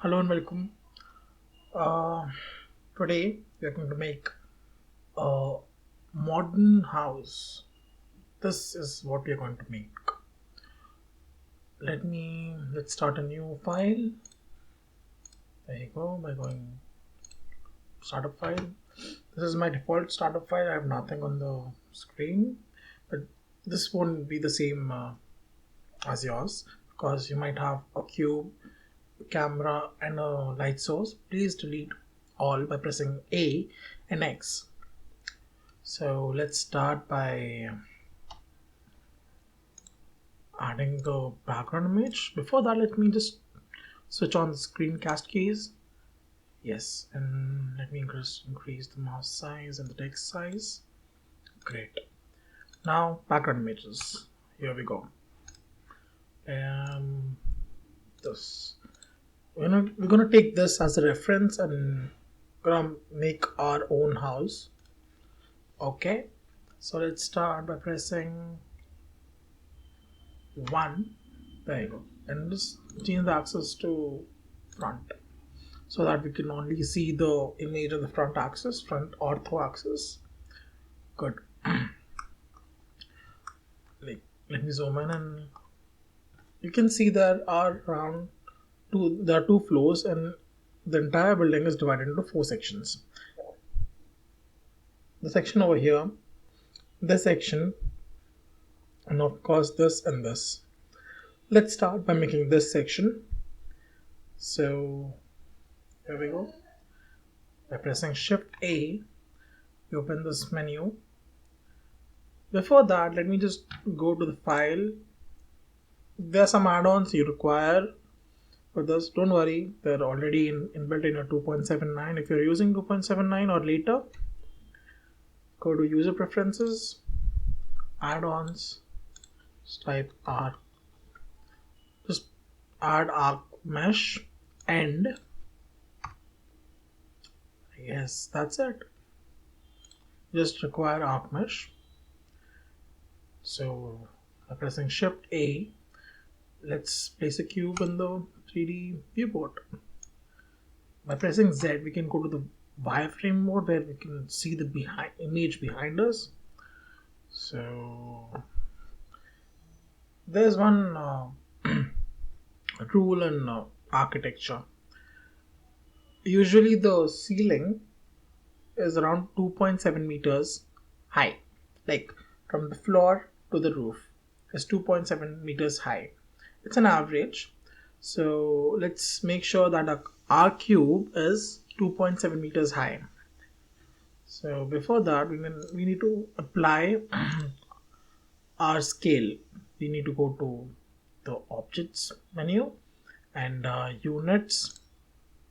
Hello and welcome. Uh, Today we are going to make a modern house. This is what we are going to make. Let's start a new file. There you go. By going startup file. This is my default startup file. I have nothing on the screen, but this won't be the same as yours because you might have a cube, camera, and a light source. Please delete all by pressing A and X. So let's start by adding the background image. Before that, let me just switch on the screencast keys. Yes, and let me increase the mouse size and the text size. Great. Now background images. Here we go. This we're gonna take this as a reference and gonna make our own house. Okay. So let's start by pressing 1. There you go. And just change the axis to front so that we can only see the image of the front axis, front ortho axis. Good. Let me zoom in, and you can see there are two floors, and the entire building is divided into 4 sections. The section over here, this section, and of course this and this. Let's start by making this section. So here we go. By pressing Shift A, you open this menu. Before that, let me just go to the file. There are some add-ons you require for this. Don't worry, they're already inbuilt in your 2.79. If you're using 2.79 or later, go to User Preferences, Add-ons, just type Arc. Just add Arc Mesh, and yes, that's it. Just require Arc Mesh. So by pressing Shift A, let's place a cube in the 3D viewport. By pressing Z, we can go to the wireframe mode where we can see the image behind us. So there's one rule in architecture. Usually the ceiling is around 2.7 meters high, like from the floor to the roof is 2.7 meters high. It's an average. So let's make sure that our cube is 2.7 meters high. So before that, we need to apply our scale. We need to go to the objects menu and units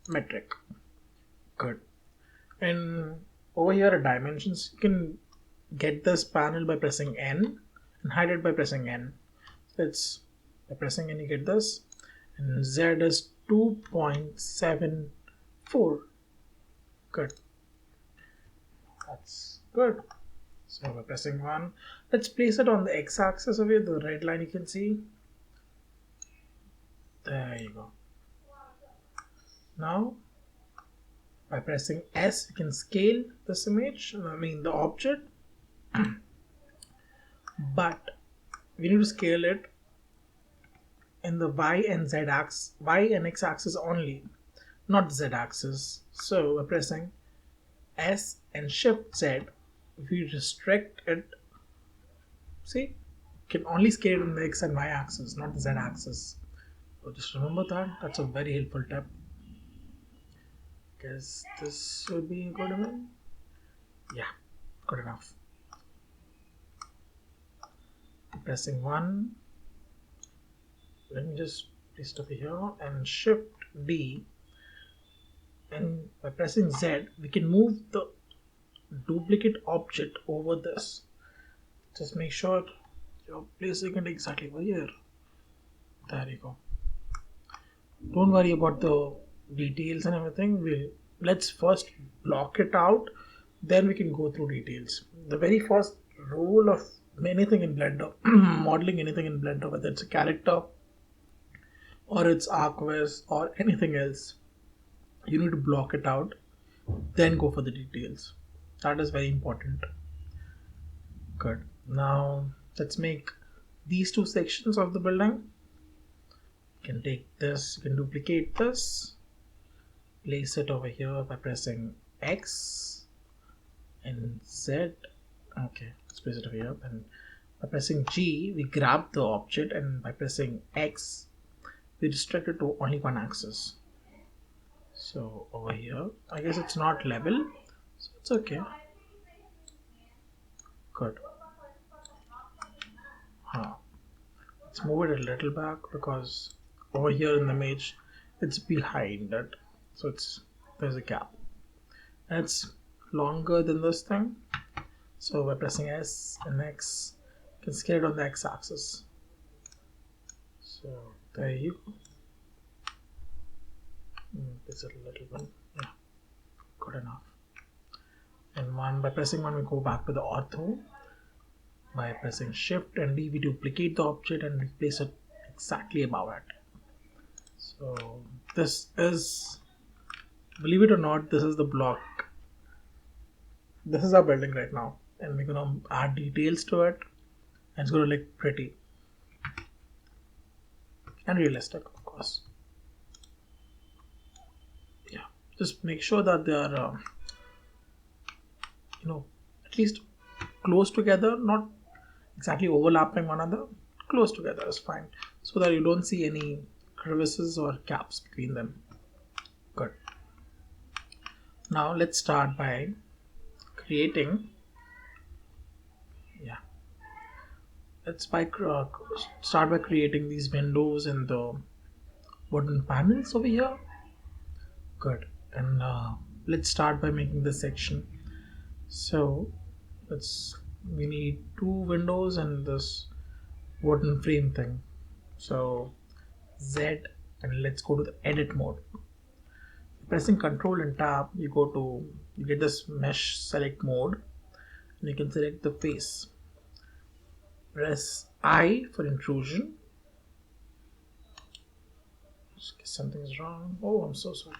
metric. Good. And over here at dimensions, you can get this panel by pressing N and hide it by pressing N. So it's by pressing N you get this, and Z is 2.74. Good. That's good. So by pressing 1, let's place it on the x-axis of it, the red line you can see. There you go. Now by pressing S, you can scale this image, the object, but we need to scale it in the Y and X axis only, not Z axis. So by pressing S and Shift Z, if we restrict it, see, can only scale it in the X and Y axis, not the Z axis. So just remember that. That's a very helpful tip. Guess this should be good enough. Yeah, good enough. Pressing 1. Let me just place it over here and Shift D. And by pressing Z, we can move the duplicate object over this. Just make sure you're placing it exactly over here. There you go. Don't worry about the details and everything. Let's first block it out, then we can go through details. The very first rule of anything in Blender, modeling anything in Blender, whether it's a character, or its arcwares or anything else. You need to block it out, then go for the details. That is very important. Good. Now let's make these two sections of the building. You can take this, you can duplicate this, place it over here by pressing X and Z. Okay, let's place it over here. And by pressing G, we grab the object, and by pressing X, we restrict it to only one axis. So over here, I guess it's not level, so it's okay. Good. Let's move it a little back because over here in the image, it's behind it, so there's a gap, and it's longer than this thing. So by pressing S and X, you can scale it on the X-axis. So there you go. This is a little bit, yeah, good enough. And by pressing one, we go back to the ortho. By pressing Shift and D, we duplicate the object and we place it exactly above it. So this is, believe it or not, this is the block. This is our building right now, and we're gonna add details to it, and it's gonna look pretty and realistic, of course. Yeah, just make sure that they are, at least close together, not exactly overlapping one another. Close together is fine, so that you don't see any crevices or gaps between them. Good. Now let's start by creating. Yeah, let's start by creating these windows and the wooden panels over here. Good. And let's start by making this section. So we need two windows and this wooden frame thing. So Z, and let's go to the edit mode. Pressing Ctrl and Tab, you get this mesh select mode, and you can select the face. Press I for intrusion. Something's wrong. Oh, I'm so sorry.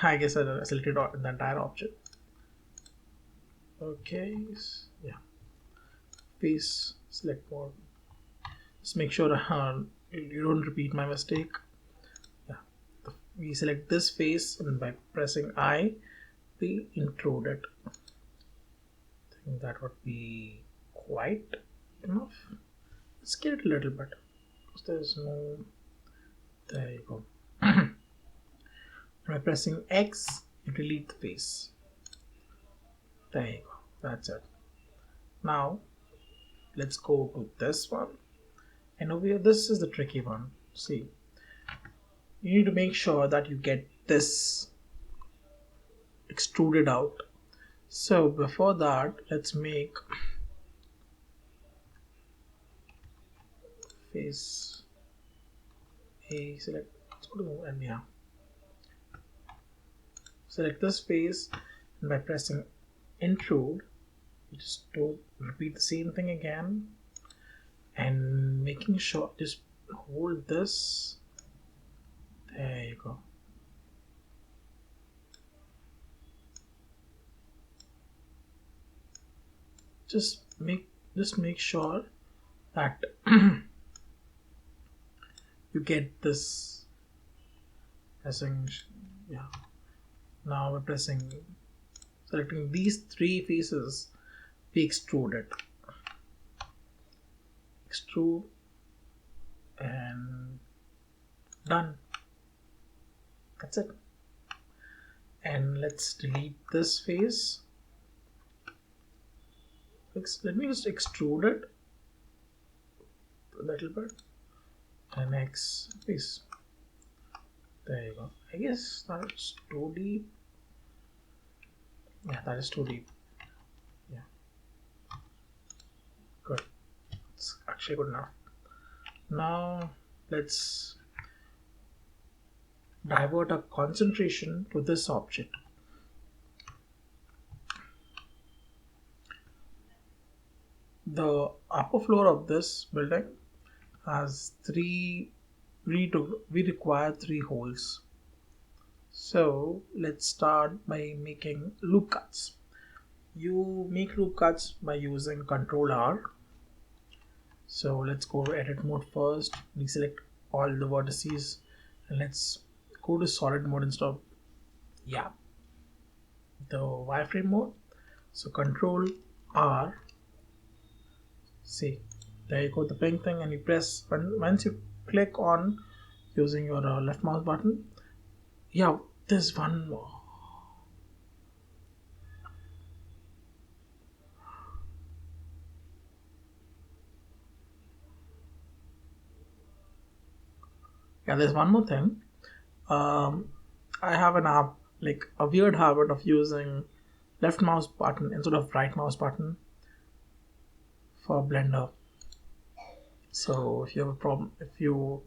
I guess I selected the entire object. Okay, yeah. Face select mode. Just make sure you don't repeat my mistake. Yeah, we select this face, and by pressing I, we intrude it. I think that would be quite enough. Let's get it a little bit because there's no. There you go. By pressing X, you delete the face. There you go. That's it. Now let's go to this one, and over here, this is the tricky one. See, you need to make sure that you get this extruded out. So before that, let's make face A. Select. Let's go to and yeah. Select this face, and by pressing intrude, you just don't repeat the same thing again, and making sure just hold this. There you go. Just make sure that you get this. Pressing, yeah. Now we're selecting these three faces. We extrude it. Extrude and done. That's it. And let's delete this face. Let me just extrude it a little bit. And next face. There you go. I guess that's too deep. Yeah, that is too deep. Yeah. Good. It's actually good enough. Now let's divert our concentration to this object. The upper floor of this building has three we require 3 holes. So let's start by making loop cuts. You make loop cuts by using Control R. So let's go to edit mode first. We select all the vertices and let's go to solid mode instead of the wireframe mode. So Control R. See, there you go, the pink thing, and you press once you click on using your left mouse button. There's one more. There's one more thing. I have like a weird habit of using left mouse button instead of right mouse button for Blender. So if you have a problem, if you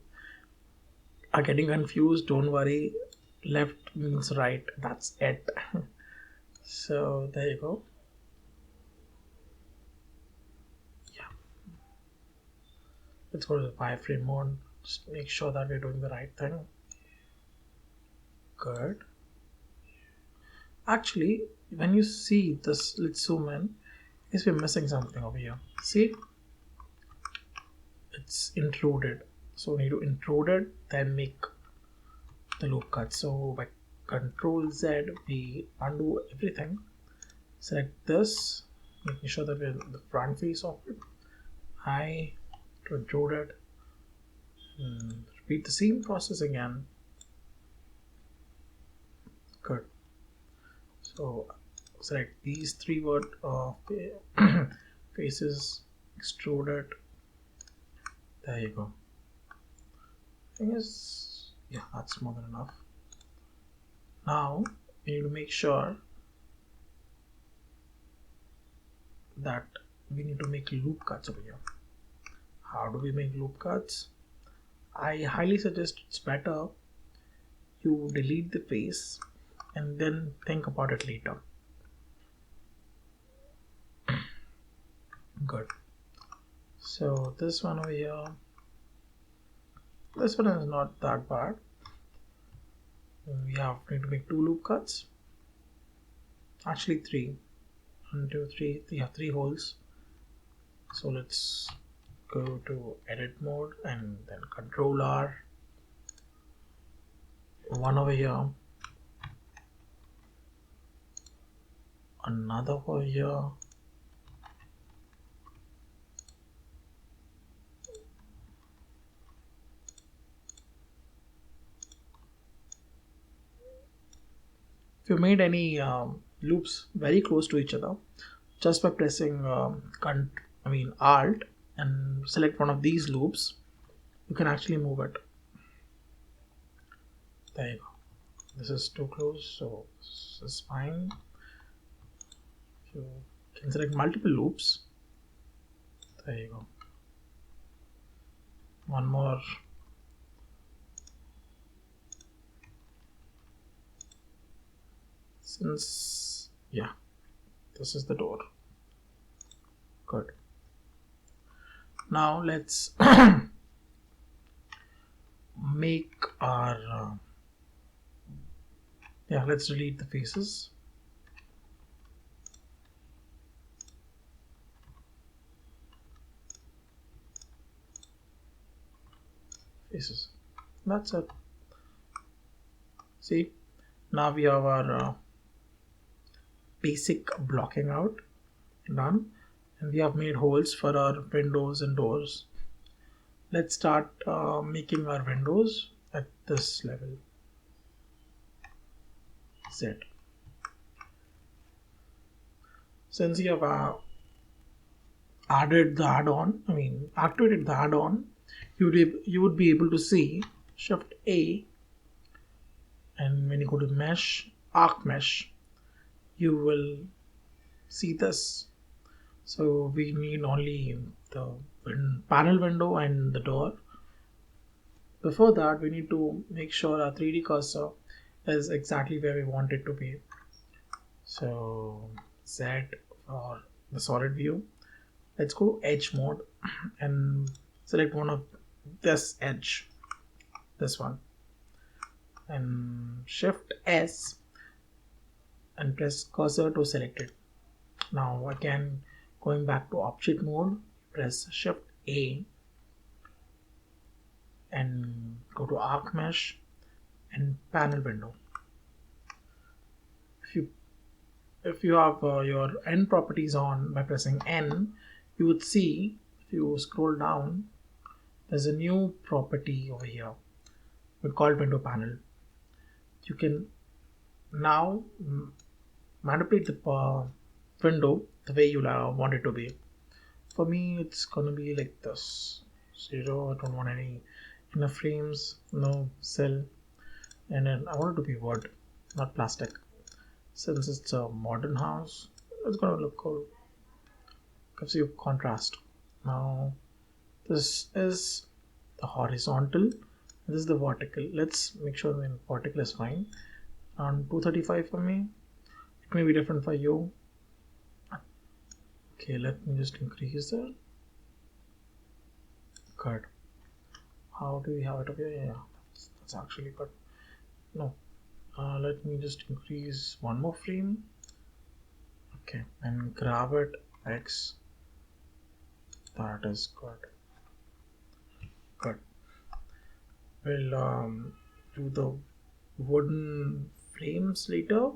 are getting confused, don't worry. Left means right. That's it. So there you go. Let's go to the wireframe mode. Just make sure that we're doing the right thing. Good. Actually, when you see this, let's zoom in. Yes, we're missing something over here. See? It's intruded. So we need to intrude it, then make the loop cut. So by Control Z, we undo everything. Select this, making sure that we're in the front face of it. I to intrude it. Repeat the same process again. Good. So select these 3 faces, extrude it. There you go. I guess that's more than enough. Now we need to make sure that we need to make loop cuts over here. How do we make loop cuts? I highly suggest it's better you delete the face and then think about it later. Good. So this one over here, this one is not that bad. We need to make 2 loop cuts. Actually 3. 1, 2, 3. We have 3 holes. So let's go to edit mode and then Control R. One over here. Another over here. If you made any loops very close to each other, just by pressing Alt and select one of these loops, you can actually move it. There you go. This is too close, so this is fine. You can select multiple loops. There you go. One more. Since this is the door. Good. Now let's make our let's delete the faces. That's it. See, now we have our basic blocking out done, and we have made holes for our windows and doors. Let's start making our windows at this level. Z. Since you have activated the add-on, you would be able to see Shift A, and when you go to Mesh, Arc Mesh, you will see this. So we need only the panel window and the door. Before that, we need to make sure our 3D cursor is exactly where we want it to be. So Z for the solid view. Let's go edge mode and select one of this edge. this one, and Shift S and press cursor to select it. Now again, going back to object mode, press Shift A and go to arc mesh and panel window. If you have your N properties on, by pressing N, you would see, if you scroll down, there's a new property over here. We call window panel. You can now manipulate the window the way you want it to be. For me, it's gonna be like this: 0. I don't want any inner frames, no cell, and then I want it to be wood, not plastic. Since it's a modern house, it's gonna look cool. Gives you contrast. Now, this is the horizontal. This is the vertical. Let's make sure the vertical is fine. On 235 for me. It may be different for you. Okay, let me just increase it. Good. How do we have it over here? Yeah, that's actually good. No. Let me just increase one more frame. Okay, and grab it X. That is good. Good. We'll do the wooden frames later.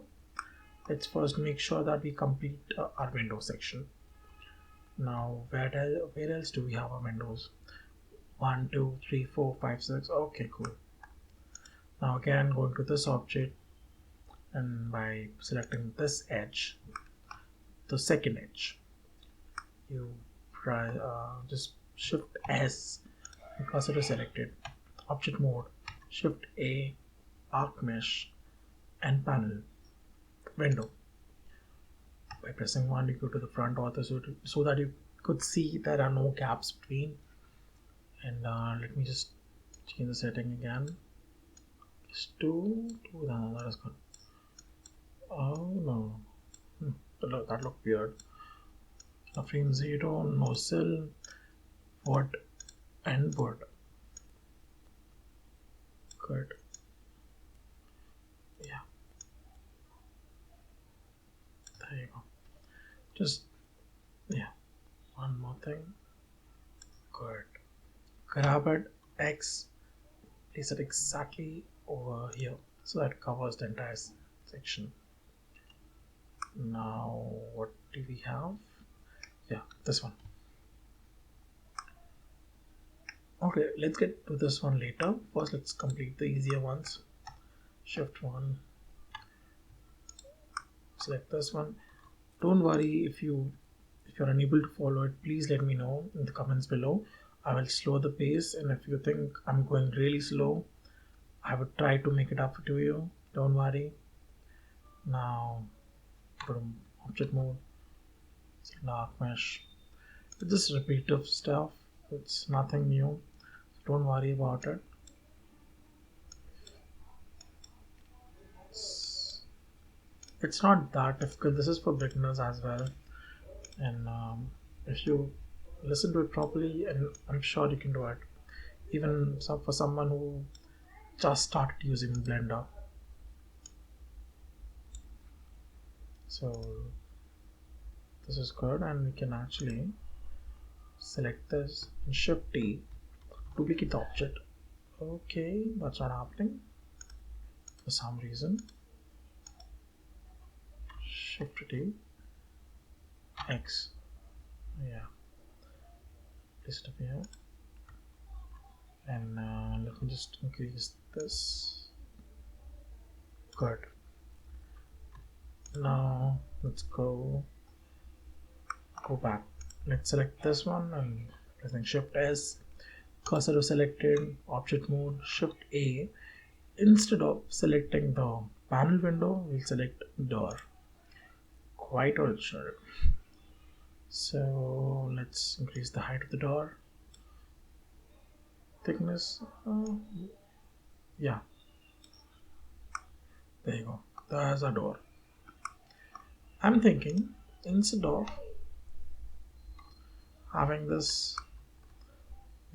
Let's first make sure that we complete our window section. Now, where else do we have our windows? 1, 2, 3, 4, 5, 6. Okay, cool. Now again, going to this object, and by selecting this edge, the second edge, you just Shift S and cursor to selected. Object mode, Shift A, arc mesh, and panel window. By pressing 1, you go to the front author so that you could see there are no gaps between. And let me just change the setting again. Just 2, no, that is good. Oh no, that looked weird. Frame 0, no cell, wood, and wood. Good. Yeah. There you go. Just, yeah. One more thing. Good. Grab it, X, place it exactly over here so that covers the entire section. Now, what do we have? Yeah, this one. Okay, let's get to this one later. First, let's complete the easier ones. Shift 1, select this one. Don't worry if you're unable to follow it. Please let me know in the comments below. I will slow the pace, and if you think I'm going really slow, I would try to make it up to you. Don't worry. Now, go to object mode, arc mesh. It's just repetitive stuff. It's nothing new. So don't worry about it. It's not that difficult. This is for beginners as well. And if you listen to it properly, and I'm sure you can do it. Even for someone who just started using Blender. So this is good, and we can actually select this and Shift T, duplicate the object. Okay, that's not happening for some reason. Shift T, X, yeah, place it up here, and let me just increase this. Good. Now let's go back. Let's select this one and pressing Shift S, cursor to selected, object mode, Shift A. Instead of selecting the panel window, we'll select door. Quite original. So let's increase the height of the door. Thickness, yeah. There you go. There's a door. I'm thinking instead of having this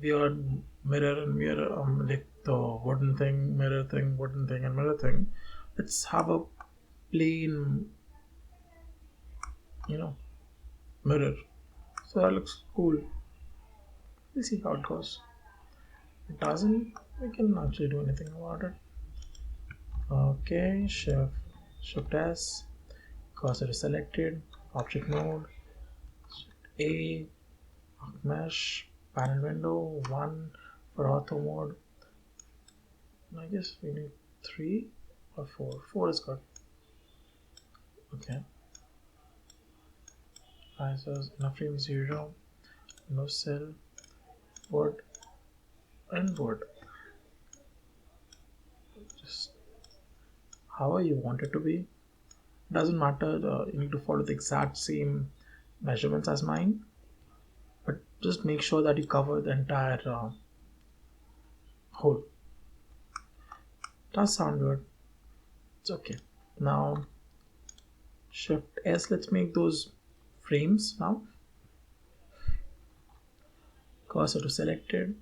weird mirror and mirror, like the wooden thing, mirror thing, wooden thing, and mirror thing. Let's have a plain, mirror. So that looks cool. We'll see how it goes. If it doesn't, we can actually do anything about it. Okay, Shift S, cursor is selected, object mode, A, mesh, panel window, 1 for ortho mode. I guess we need 3 or 4. 4 is good. Okay. ISOs, enough frame 0, no cell, wood, and wood. Just however you want it to be. Doesn't matter, you need to follow the exact same measurements as mine, but just make sure that you cover the entire hole. Does sound good. It's okay. Now Shift S, let's make those frames now. Cursor to selected,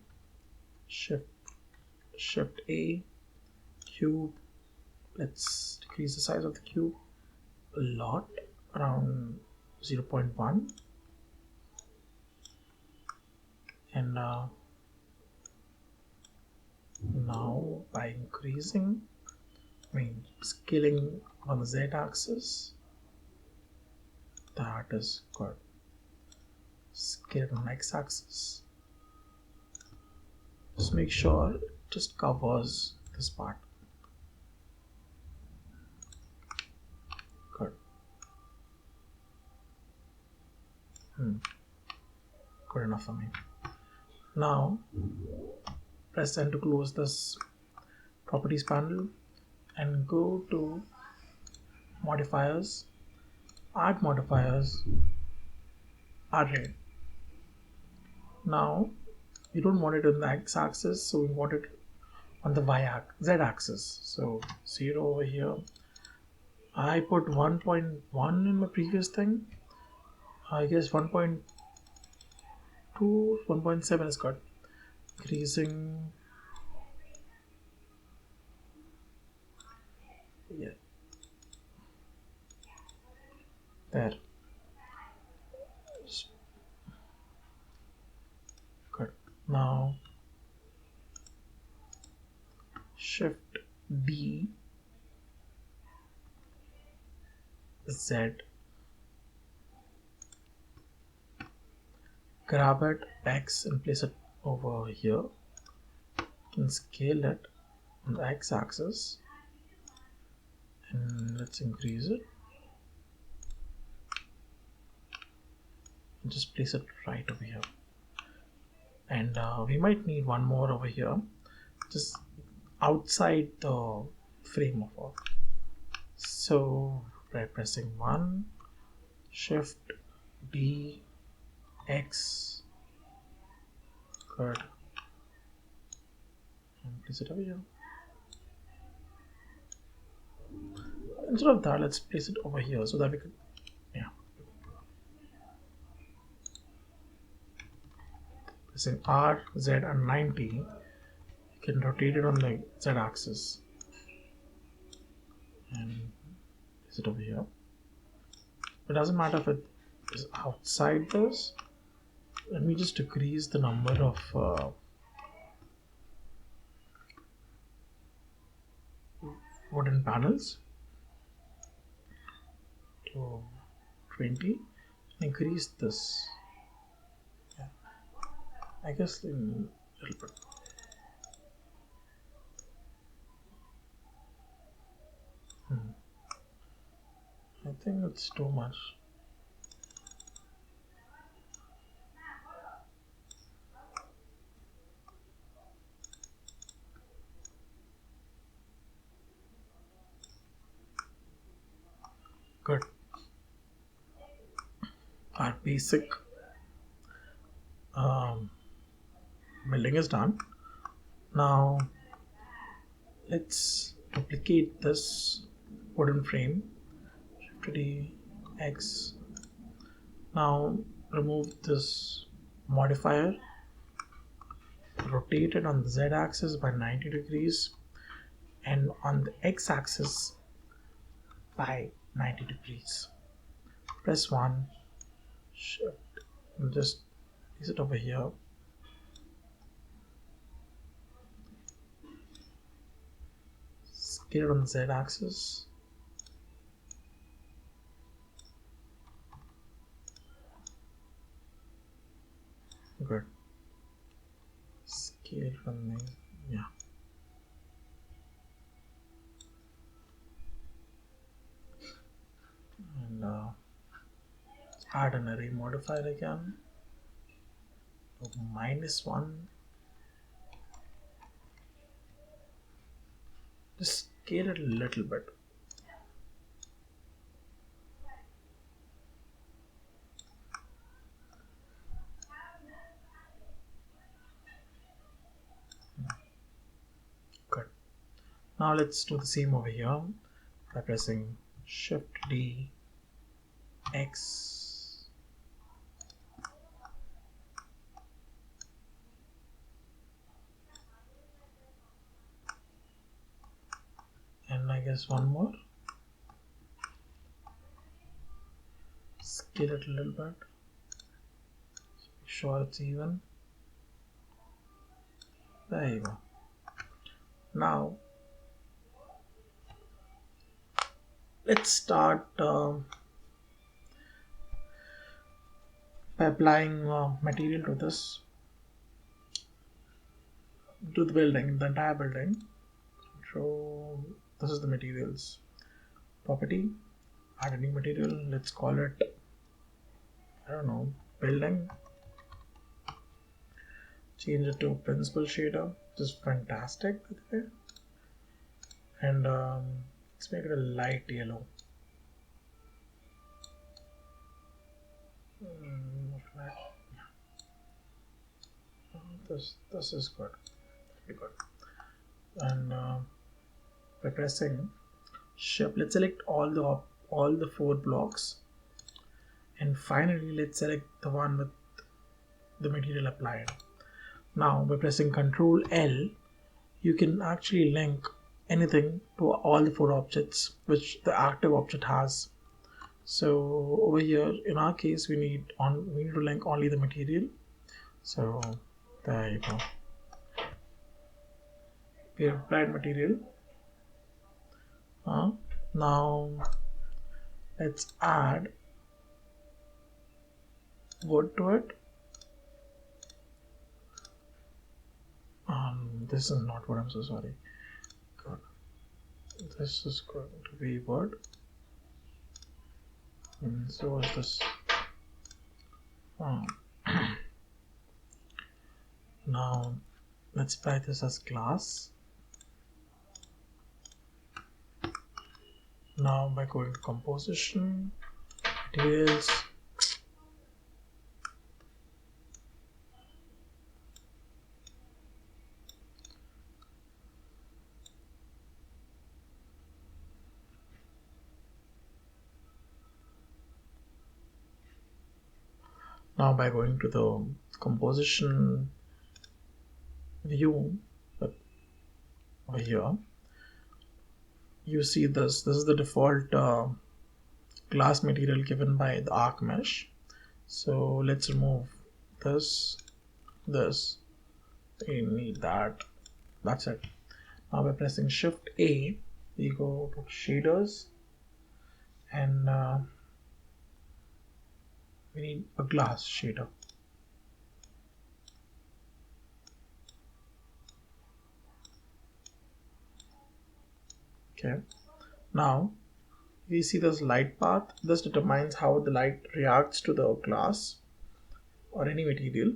Shift A, cube. Let's decrease the size of the cube a lot, around 0.1, and now by increasing, scaling on the z-axis, that is good. Scale on x-axis. Just make sure it just covers this part. Good. Good enough for me. Now press N to close this properties panel and go to modifiers, add modifiers, array. Now we don't want it on the x-axis, so we want it on the z-axis. So 0 over here. I put 1.1 in my previous thing. I guess 1.2, 1.7 is good. Increasing. Yeah. There. Good. Now Shift D, Z, grab it, X, and place it over here. You can scale it on the X axis, and let's increase it and just place it right over here. And we might need one more over here, just outside the frame of all. So by pressing 1, Shift D, X, good, and place it over here. Instead of that, let's place it over here so that we could, pressing R, Z, and 90, you can rotate it on the Z axis and place it over here. It doesn't matter if it is outside this. Let me just decrease the number of wooden panels to 20. Increase this. Yeah. I guess in a little bit. I think it's too much. Good. Our basic building is done. Now let's duplicate this wooden frame. Shift D, X. Now remove this modifier rotate it on the z-axis by 90 degrees and on the x-axis by 90 degrees. Press 1, shift, and just place it over here. Scale it on the z-axis. Good. Scale from the, yeah. And add an array modifier again. So -1. Just scale it a little bit. Good. Now let's do the same over here by pressing Shift D, X, and I guess one more. Scale it a little bit. Make sure it's even. There you go. Now let's start by applying material to this, to the building, the entire building. So this is the materials. Property, add a new material. Let's call it, I don't know, building. Change it to principal shader, which is fantastic by the way. And let's make it a light yellow. This is good. Very good. And by pressing Shift, let's select all the 4 blocks, and finally let's select the one with the material applied. Now by pressing Ctrl L, you can actually link anything to all the 4 objects which the active object has. So over here in our case we need to link only the material. So there you go. We have applied material. Now let's add wood to it. This is not wood, I'm so sorry. Good. This is going to be wood. And so is this. Now let's apply this as glass. Now by going to composition, materials, now by going to the composition view over here, you see this is the default glass material given by the arc mesh. So let's remove this. We need that. That's it. Now by pressing Shift A, we go to shaders, and we need a glass shader. Okay, now we see this light path. This determines how the light reacts to the glass or any material.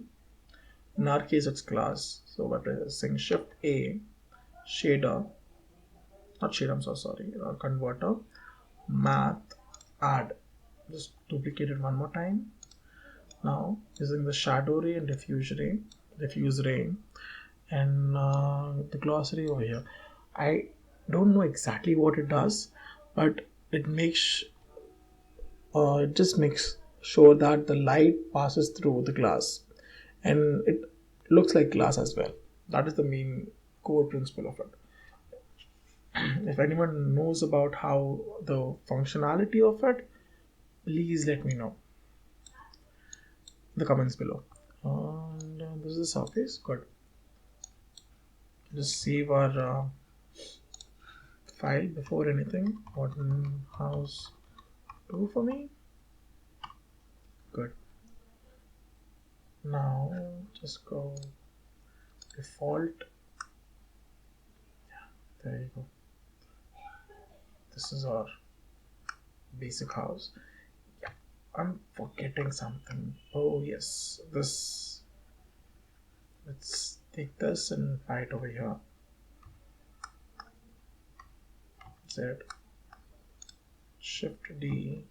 In our case it's glass. So by pressing Shift A, shader, not shader, I'm so sorry, converter, math, add, just duplicate it one more time. Now using the shadow ray and diffuse ray and the glossary over here, I don't know exactly what it does, but it just makes sure that the light passes through the glass and it looks like glass as well. That is the main core principle of it. If anyone knows about how the functionality of it, please let me know in the comments below. And this is the surface. Good. Just save our file before anything. What house do for me? Good. Now just go default. There you go. This is our basic house. Yeah, I'm forgetting something. Oh yes, this. Let's take this and write over here. Z Shift D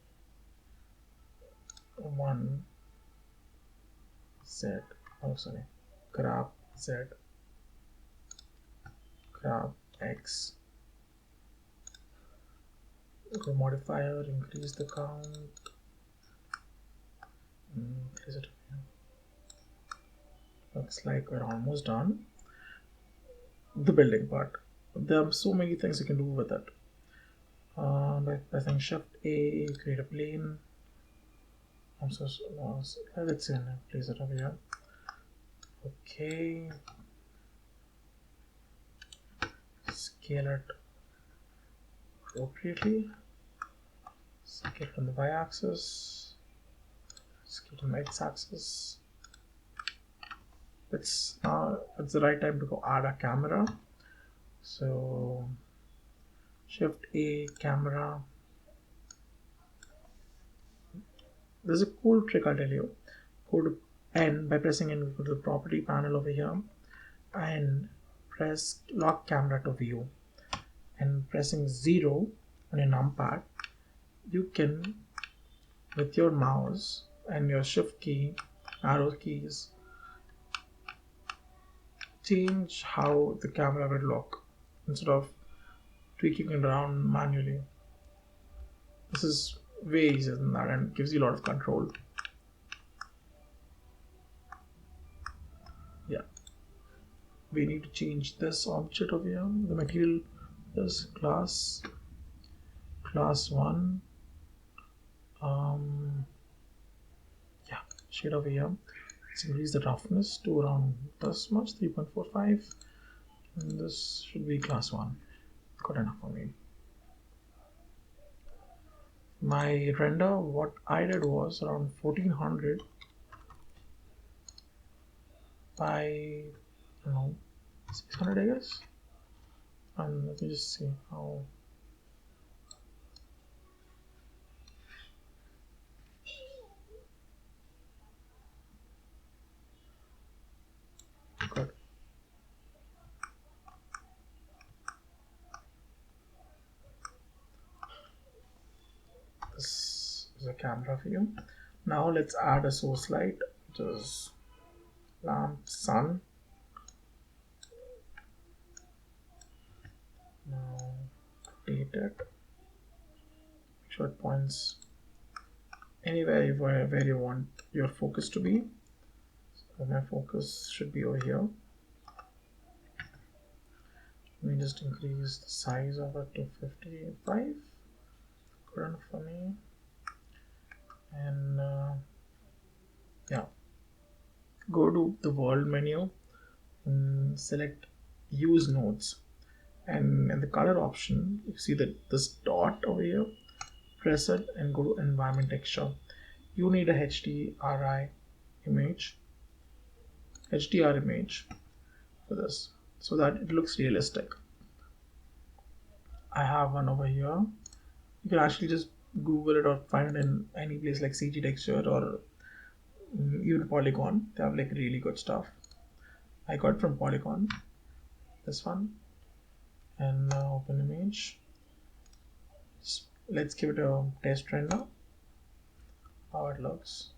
1 Z. Oh sorry. Grab Z. Grab X. Go modifier. Increase the count. Increase it. Looks like we're almost done. The building part. There are so many things you can do with it. By pressing Shift A, create a plane. I'm so lost. Let's place it over here. Okay. Scale it appropriately. Scale it on the y-axis. Scale it on the x-axis. It's the right time to go add a camera. So Shift A, camera. There's a cool trick I'll tell you. Go to N. By pressing N, go to the property panel over here and press lock camera to view, and pressing 0 on your numpad, you can, with your mouse and your shift key, arrow keys, change how the camera will look instead of tweaking it around manually. This is way easier than that and gives you a lot of control. Yeah, we need to change this object over here. The material is class 1. Yeah, shade over here. Let's increase the roughness to around this much, 3.45, and this should be class 1. Good enough for me. My render, what I did was around 1400 by, I don't know, 600 I guess. And let me just see how. Good. This is a camera view. Now let's add a source light, which is lamp sun. Now rotate it. Make sure it points anywhere where you want your focus to be. So my focus should be over here. Let me just increase the size of it to 55. Good enough for me. And yeah, go to the world menu and select use nodes, and in the color option you see that this dot over here, press it and go to environment texture. You need a HDR image for this so that it looks realistic. I have one over here. You can actually just Google it or find it in any place like CG Texture or even Polygon. They have like really good stuff. I got it from Polygon, this one. And open image. Let's give it a test render. How it looks.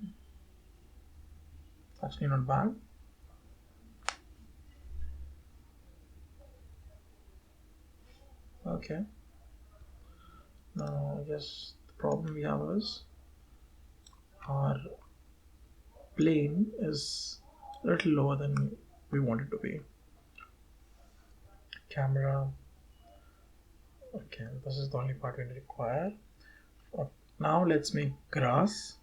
It's actually not bad. Okay. Now I guess the problem we have is our plane is a little lower than we want it to be. Camera. Okay, this is the only part we require. Now let's make grass.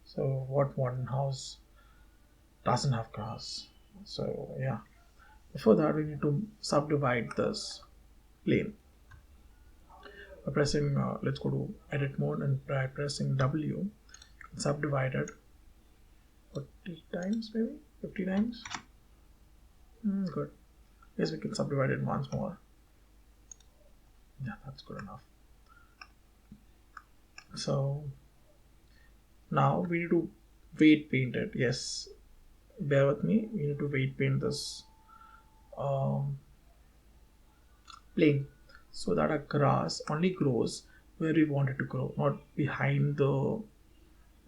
So what modern house doesn't have grass? So yeah, before that we need to subdivide this plane by pressing let's go to edit mode, and by pressing W, subdivide it 40 times, maybe 50 times. Good. Yes, we can subdivide it once more. Yeah, that's good enough. So now we need to weight paint it. Yes, bear with me. We need to weight paint this plane so that our grass only grows where we want it to grow, not behind the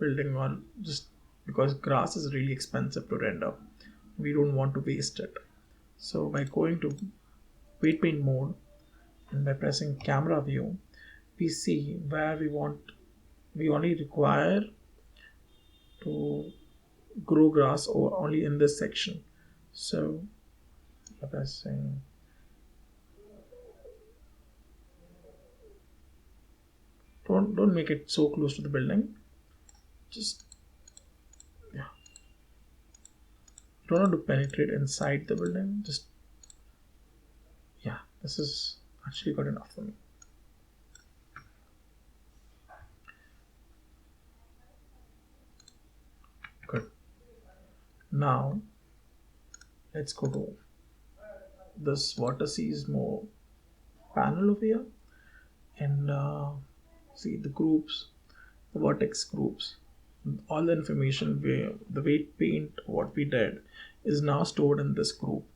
building, or just because grass is really expensive to render. We don't want to waste it. So by going to weight paint mode and by pressing camera view, we see where we want. We only require to grow grass or only in this section. So by pressing don't make it so close to the building. Just yeah. You don't want to penetrate inside the building. Just yeah. This is actually good enough for me. Good. Now let's go to this vertices more panel over here and see the groups, the vertex groups. All the information the weight paint, what we did, is now stored in this group.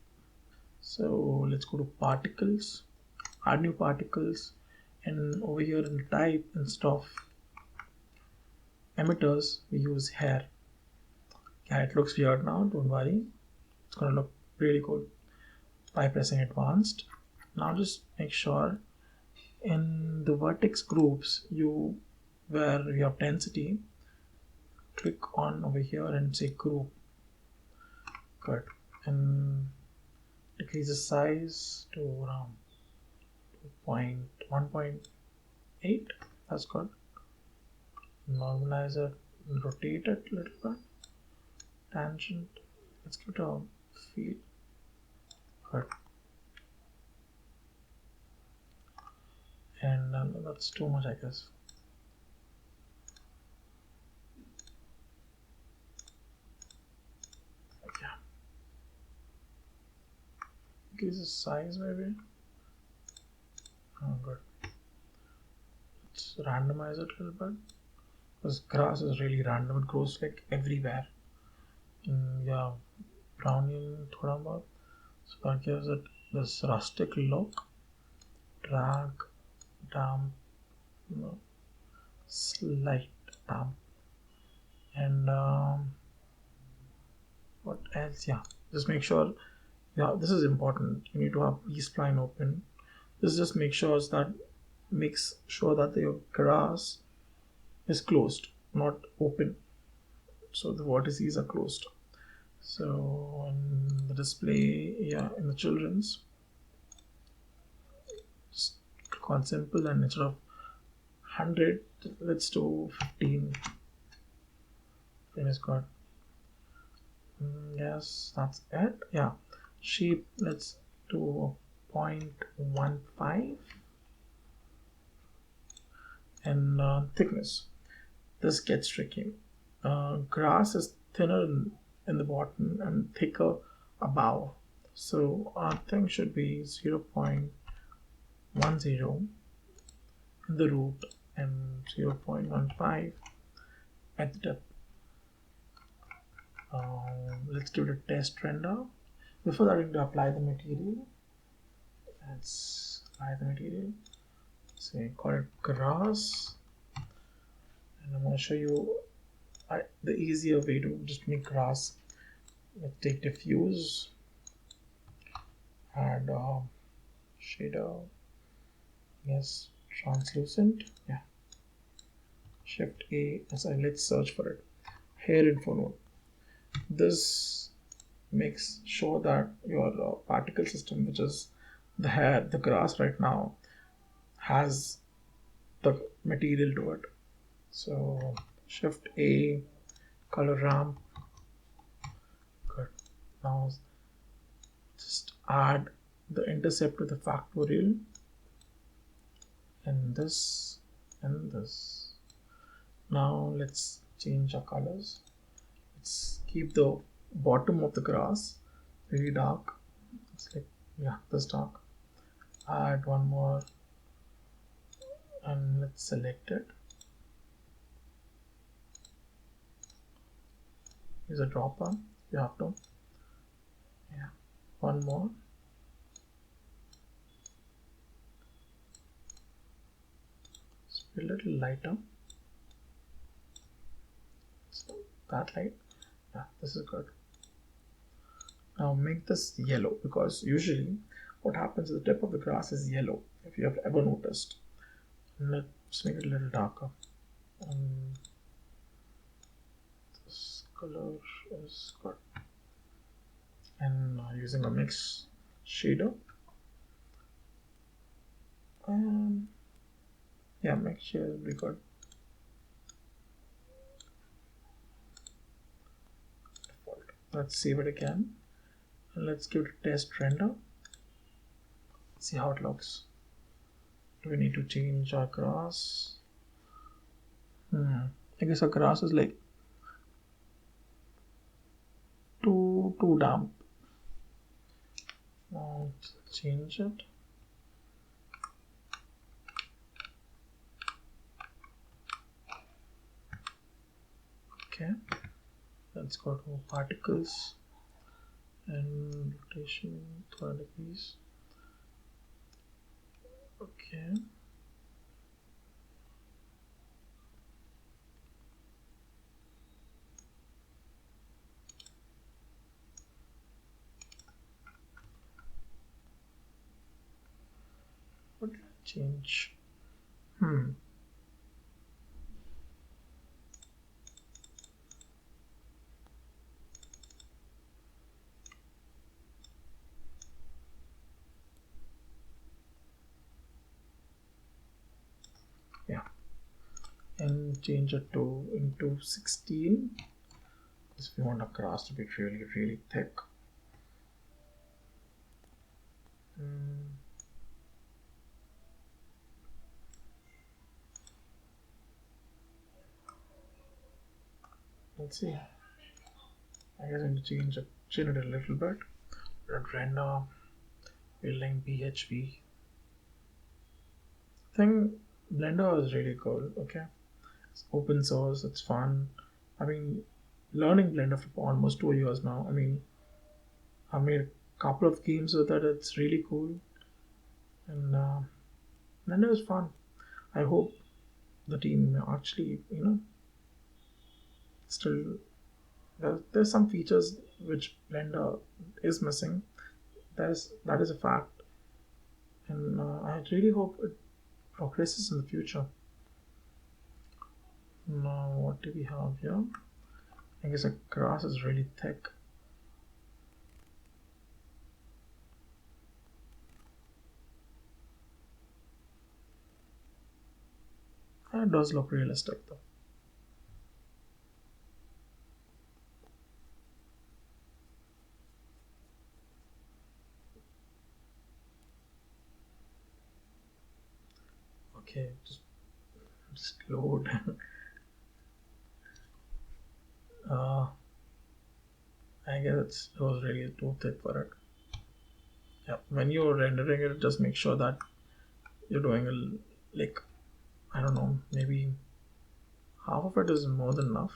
So let's go to particles, add new particles, and over here in the type, instead of emitters, we use hair. Yeah, it looks weird now, don't worry. It's gonna look really good by pressing advanced. Now just make sure in the vertex groups where you have density, click on over here and say group. Good. And decrease the size to around 1.8. That's good. Normalize it, rotate it a little bit. Tangent, let's give it a feel. Good. And that's too much, I guess. Yeah. Increase the size maybe. Oh, good. Let's randomize it a little bit. Because grass is really random, it grows like everywhere. Yeah, brownian thoda bahut. So that gives it this rustic look. Drag, damp, slight damp, and what else? Yeah, just make sure. Yeah, this is important. You need to have B-spline open. This just makes sure that your grass is closed, not open. So the vertices are closed. So in the display, yeah, in the children's, just click on simple, and instead of 100, let's do 15. Finish good. Yes, that's it. Yeah, shape, let's do 0.15, and thickness. This gets tricky. Grass is thinner in the bottom and thicker above, so our thing should be 0.10 in the root and 0.15 at the tip. Let's give it a test render. Before that, we need to apply the material. Let's apply the material. Say call it grass, and I'm going to show you the easier way to just make grass. Let's take diffuse, add shader. Yes, translucent. Yeah. Shift A. Sorry, let's search for it. Hair info node. This makes sure that your particle system, which is the grass right now, has the material to it. So Shift A, color ramp. Good. Now just add the intercept to the factorial, and this and this. Now let's change our colors. Let's keep the bottom of the grass very dark. It's like, yeah, this dark. Add one more, and let's select it. Use a dropper. You have to. Yeah. One more. It's a little lighter. So that light. Yeah, this is good. Now make this yellow, because usually what happens is the tip of the grass is yellow, if you have ever noticed. And let's make it a little darker. This color is good. And using a mix shader. Yeah, mix shader will be good. Default. Let's save it again. And let's give it a test render. See how it looks. Do we need to change our grass? I guess our grass is like too damp. Now let's change it. Okay, let's go to particles and rotation 30 degrees. Okay. What did I change? Yeah, and change it to into 16, because we want our grass to be really thick. Let's see. I guess I need to change it a little bit. Render building PHP. I think Blender is really cool. Okay, it's open source. It's fun. I mean, learning Blender for almost 2 years now. I mean, I've made a couple of games with it. It's really cool, and Blender is fun. I hope the team actually, still there's some features which Blender is missing. That is a fact, and I really hope it progresses in the future. Now, what do we have here? I guess the grass is really thick. It does look realistic though. Okay, just load. I guess it was really too thick for it. Yeah, when you're rendering it, just make sure that you're doing like, I don't know, maybe half of it is more than enough.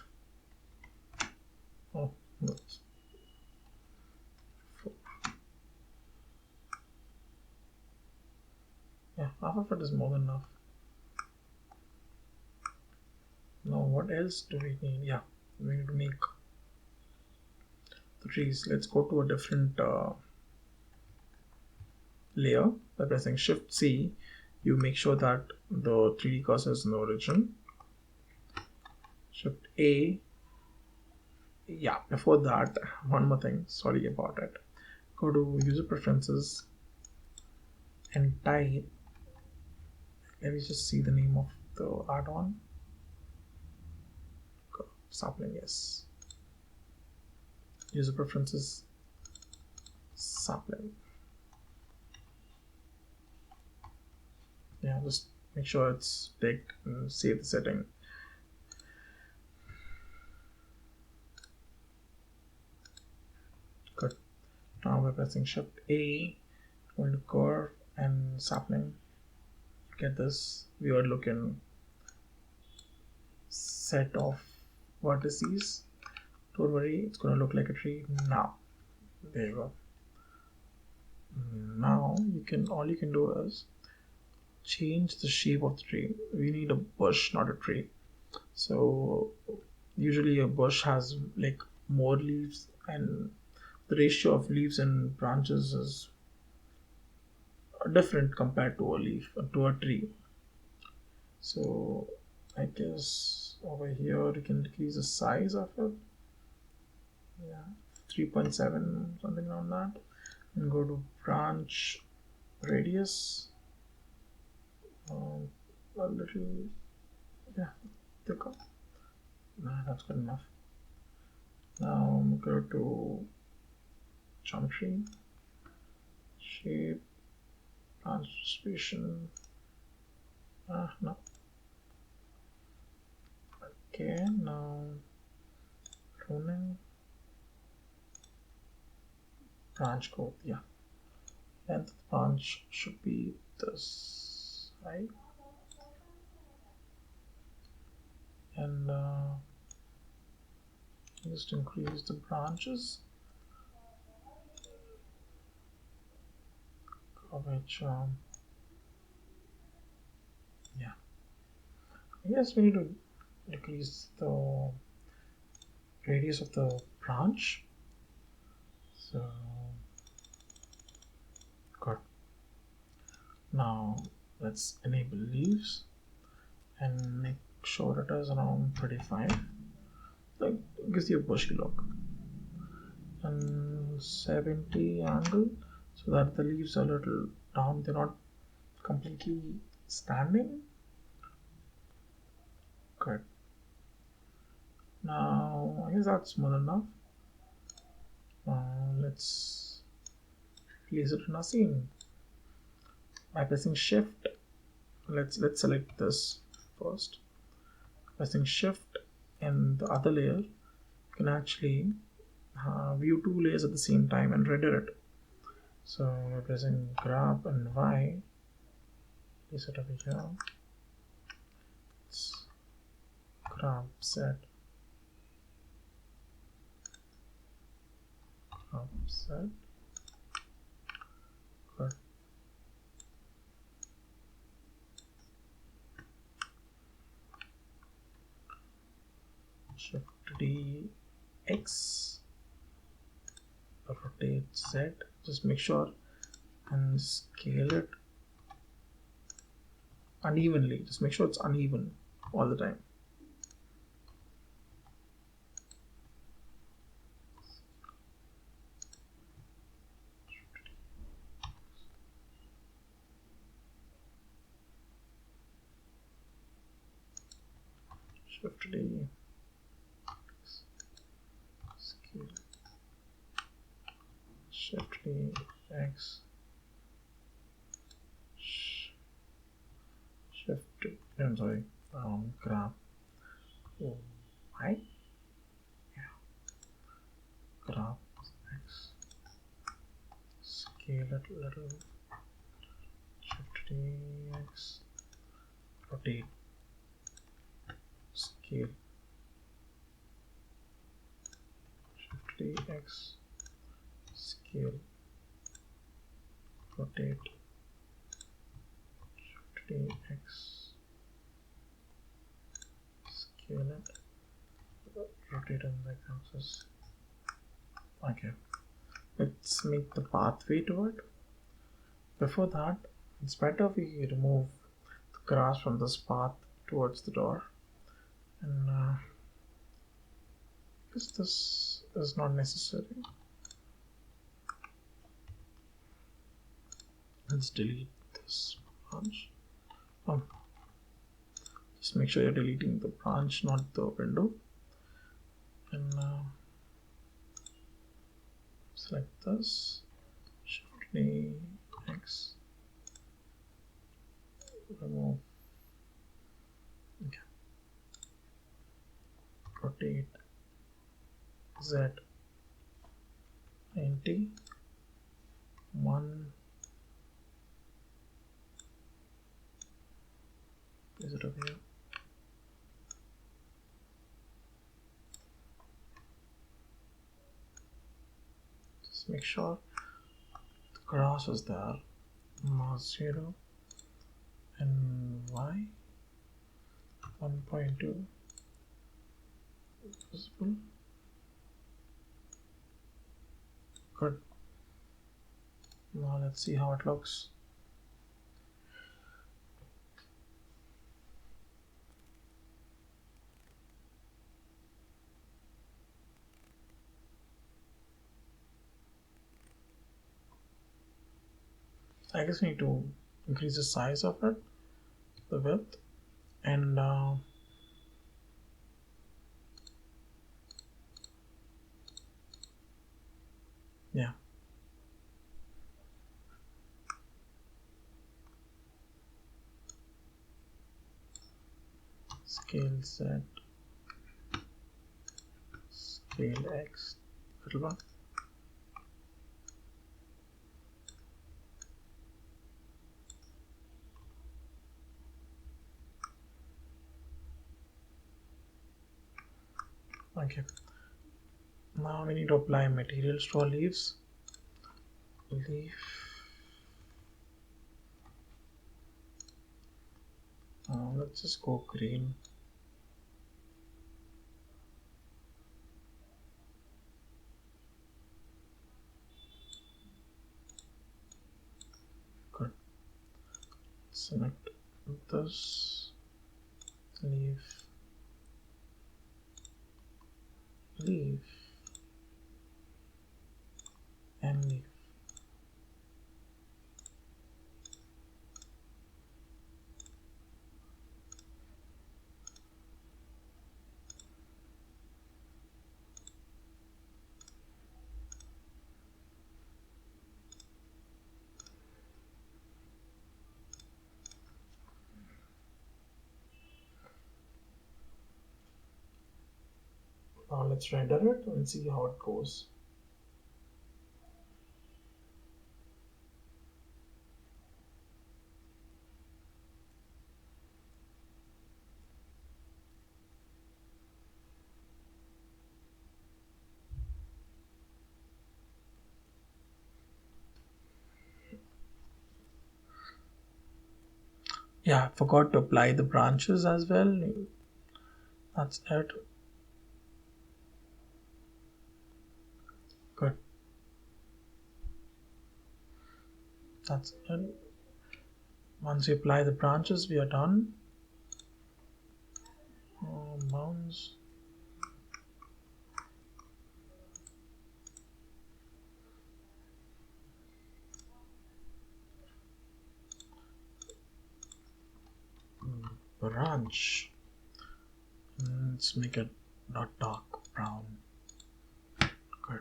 Oh, that's 4. Yeah, half of it is more than enough. Now, what else do we need? Yeah, we need to make the trees. Let's go to a different layer. By pressing Shift C, you make sure that the 3D cursor is in the origin. Shift A, Yeah, before that, one more thing, sorry about it. Go to user preferences and type, let me just see the name of the add-on. Sapling, yes. User preferences, sapling. Yeah, just make sure it's ticked and save the setting. Good. Now we're pressing Shift A, going to curve and sapling. Get this weird looking set of vertices. Don't worry, it's gonna look like a tree now. There you go. Now all you can do is change the shape of the tree. We need a bush, not a tree. So usually a bush has like more leaves, and the ratio of leaves and branches is different compared to a tree. So I guess over here you can decrease the size of it. Yeah, 3.7, something around that. And go to branch radius. A little, yeah, thicker. Nah, that's good enough. Now go to geometry, shape, branch distribution. No. Okay, now pruning, branch code. Yeah, length of the branch should be this height, and just increase the branches coverage. Yeah, I guess we need to decrease the radius of the branch. So good. Now let's enable leaves and make sure it is around 35. Like, gives you a bushy look. And 70 angle so that the leaves are a little down, they're not completely standing. Good. Now I guess that's small enough. Let's place it in our scene by pressing shift. Let's select this first. Pressing shift and the other layer, you can actually view two layers at the same time and render it. So we're pressing grab and Y, place it over here. Let's grab set, grab set. Good. Shift D X, rotate Z. Just make sure and scale it unevenly. Just make sure it's uneven all the time. Shift D, scale, Shift D X, Shift. I'm sorry. Grab Y. Yeah. Grab X. Scale it a little. Shift D X. Rotate. Scale. Shift D X. Scale. Rotate. Shift D X. Scale it. Rotate on the x-axis. Okay. Let's make the pathway to it. Before that, it's better if we remove the grass from this path towards the door, and This is not necessary. Let's delete this branch. Just make sure you're deleting the branch, not the window. And select this, Shift X, remove, okay. Rotate Z 90, 1, is it over here? Just make sure the grass is there, mask 0, and Y 1.2 visible. Good. Now let's see how it looks. I guess we need to increase the size of it, the width, and yeah. Scale Z, scale X, little one. Okay. Now we need to apply materials to our leaves. Leaf. Let's just go green. Good. Select this leaf, leaf, and leaf. Now let's render it and see how it goes. Yeah, I forgot to apply the branches as well. That's it. Good. That's it. Once we apply the branches, we are done. Bounds. Branch. Let's make it not dark brown. Good.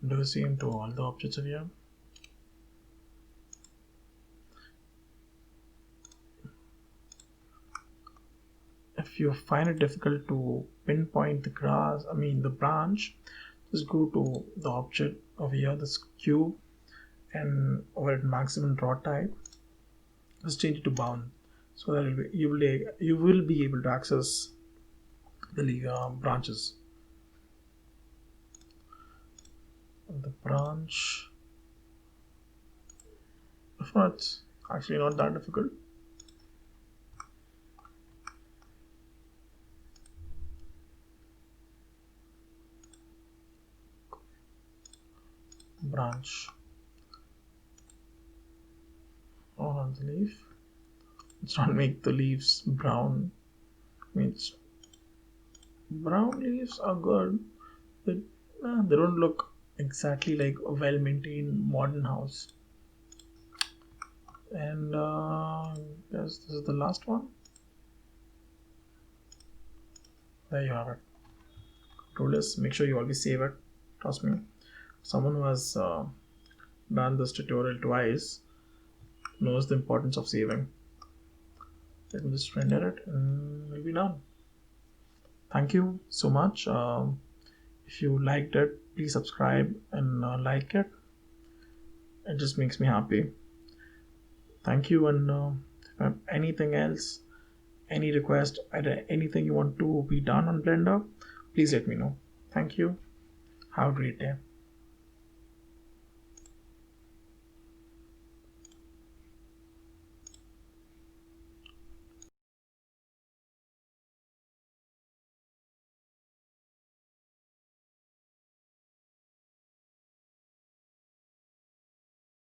Do the same to all the objects of here. If you find it difficult to pinpoint the branch, just go to the object over here, this cube, and over at maximum draw type, just change it to bound, so that you will be able to access the branches. The branch, if not, it's actually not that difficult. Branch on the leaf. Let's not make the leaves brown. Means Brown leaves are good. They, they don't look exactly like a well-maintained modern house. And yes, this is the last one. There you have it. Rule is make sure you always save it. Trust me, someone who has done this tutorial twice knows the importance of saving. Let me just render it and we'll be done. Thank you so much. If you liked it, please subscribe and like it. It just makes me happy. Thank you. And if you have anything else, any request, anything you want to be done on Blender, please let me know. Thank you. Have a great day.